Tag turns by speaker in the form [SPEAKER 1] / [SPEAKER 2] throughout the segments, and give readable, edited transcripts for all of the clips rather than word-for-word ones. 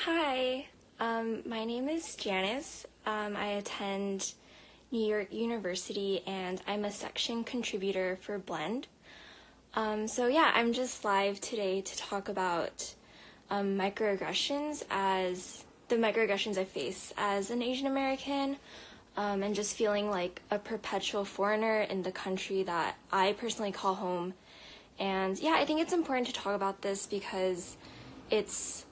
[SPEAKER 1] Hi, my name is Janice. I attend New York University and I'm a section contributor for Blend. I'm just live today to talk about microaggressions as the microaggressions I face as an Asian American and just feeling like a perpetual foreigner in the country that I personally call home. And yeah, I think it's important to talk about this because it's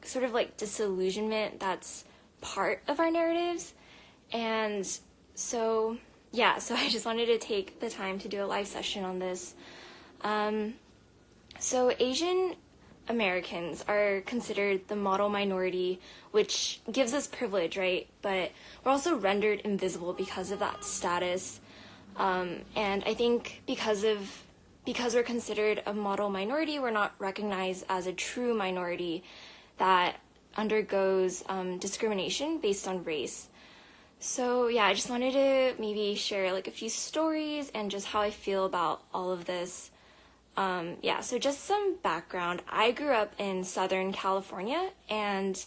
[SPEAKER 1] sort of like disillusionment that's part of our narratives. And so I just wanted to take the time to do a live session on this. So Asian Americans are considered the model minority, which gives us privilege, right? But we're also rendered invisible because of that status. And I think because we're considered a model minority, we're not recognized as a true minority that undergoes discrimination based on race. So yeah, I just wanted to maybe share like a few stories and just how I feel about all of this. So just some background. I grew up in Southern California and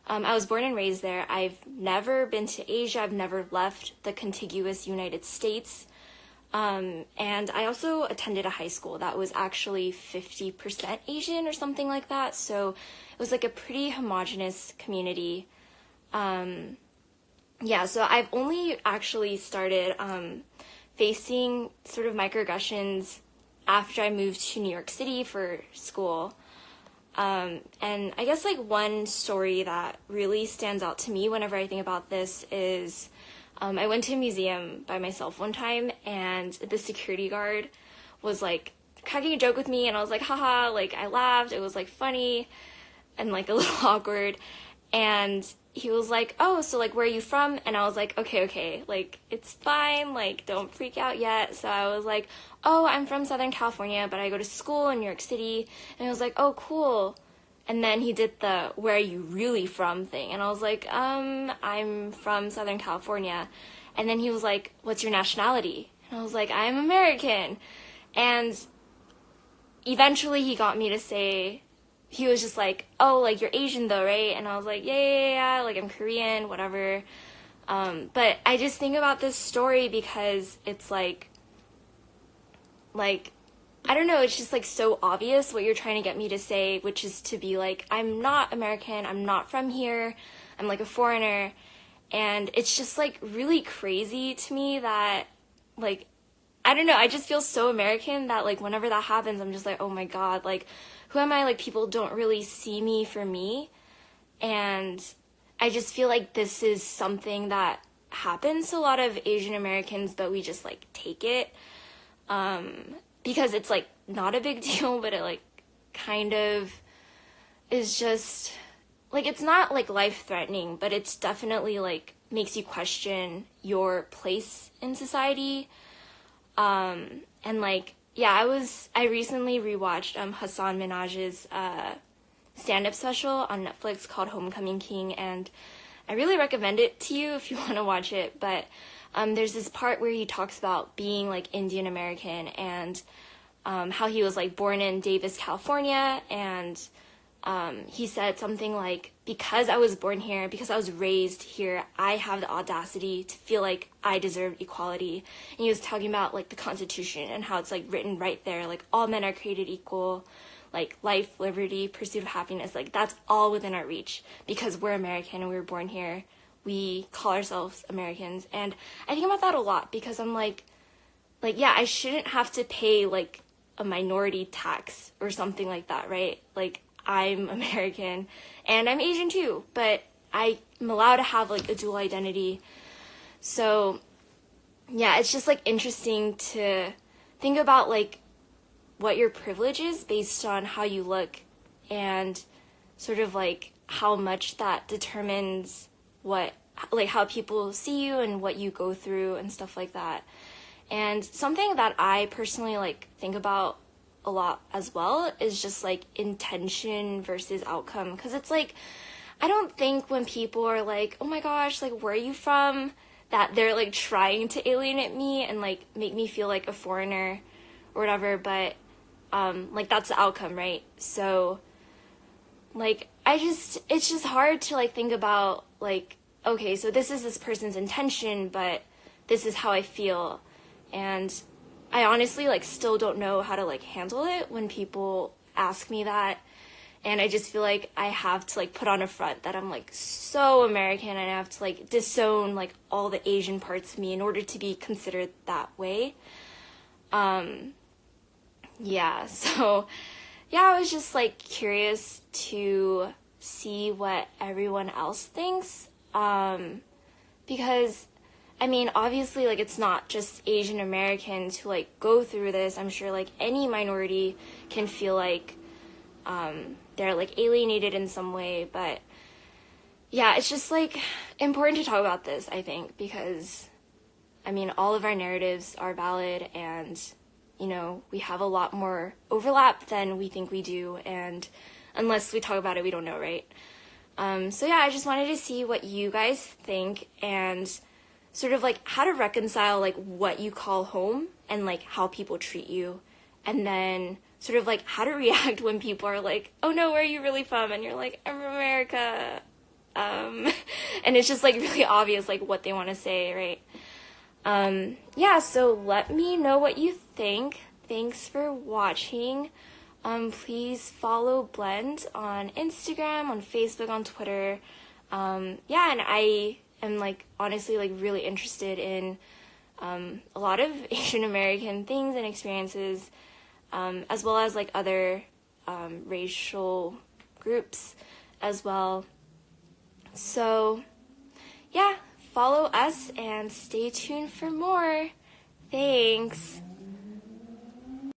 [SPEAKER 1] I was born and raised there. I've never been to Asia. I've never left the contiguous United States. And I also attended a high school that was actually 50% Asian or something like that. So it was like a pretty homogenous community. So I've only actually started facing sort of microaggressions after I moved to New York City for school. And I guess like one story that really stands out to me whenever I think about this is I went to a museum by myself one time and the security guard was like cracking a joke with me and I was like, haha, like I laughed. It was like funny and like a little awkward. And he was like, oh, so like, where are you from? And I was like, okay, like it's fine. Like don't freak out yet. So I was like, oh, I'm from Southern California, but I go to school in New York City. And he was like, oh, cool. And then he did the where are you really from thing. And I was like, I'm from Southern California. And then he was like, what's your nationality? And I was like, I'm American. And eventually he got me to say, he was just like, oh, like you're Asian though, right? And I was like, yeah, like I'm Korean, whatever. But I just think about this story because it's like, I don't know, it's just like so obvious what you're trying to get me to say, which is to be like, I'm not American, I'm not from here, I'm like a foreigner. And it's just like really crazy to me that like, I don't know, I just feel so American that like whenever that happens, I'm just like, oh my God, like who am I? Like people don't really see me for me. And I just feel like this is something that happens to a lot of Asian Americans, but we just like take it. Because it's like not a big deal, but it like kind of is just like, it's not like life threatening, but it's definitely like makes you question your place in society. And like, yeah, I recently rewatched Hassan Minaj's stand-up special on Netflix called Homecoming King, and I really recommend it to you if you want to watch it. But there's this part where he talks about being like Indian American and how he was like born in Davis, California, and he said something like, because I was born here, because I was raised here, I have the audacity to feel like I deserve equality. And he was talking about like the Constitution and how it's like written right there, like all men are created equal, like life, liberty, pursuit of happiness, like that's all within our reach because we're American and we were born here. We call ourselves Americans. And I think about that a lot because I'm like, yeah, I shouldn't have to pay like a minority tax or something like that, right? Like I'm American and I'm Asian too, but I'm allowed to have like a dual identity. So yeah, it's just like interesting to think about like what your privilege is based on how you look and sort of like how much that determines what, like how people see you and what you go through and stuff like that. And something that I personally like think about a lot as well is just like intention versus outcome. Because it's like, I don't think when people are like, oh my gosh, like where are you from, that they're like trying to alienate me and like make me feel like a foreigner or whatever. But like that's the outcome, right? So like, it's just hard to, like, think about, like, okay, so this is this person's intention, but this is how I feel. And I honestly, like, still don't know how to, like, handle it when people ask me that. And I just feel like I have to, like, put on a front that I'm, like, so American, and I have to, like, disown, like, all the Asian parts of me in order to be considered that way. Yeah, so, yeah, I was just, like, curious to see what everyone else thinks, because, I mean, obviously, like, it's not just Asian Americans who, like, go through this. I'm sure, like, any minority can feel like, they're, like, alienated in some way, but, yeah, it's just, like, important to talk about this, I think, because, I mean, all of our narratives are valid, and, you know, we have a lot more overlap than we think we do, and unless we talk about it, we don't know, right? So yeah, I just wanted to see what you guys think, and sort of, like, how to reconcile, like, what you call home and, like, how people treat you, and then sort of, like, how to react when people are like, oh no, where are you really from? And you're like, I'm from America. And it's just, like, really obvious, like, what they want to say, right? Yeah, so let me know what you think. Thanks for watching. Please follow Blend on Instagram, on Facebook, on Twitter. Yeah, and I am, like, honestly, like, really interested in a lot of Asian American things and experiences, as well as, like, other racial groups as well. So, yeah, follow us and stay tuned for more. Thanks.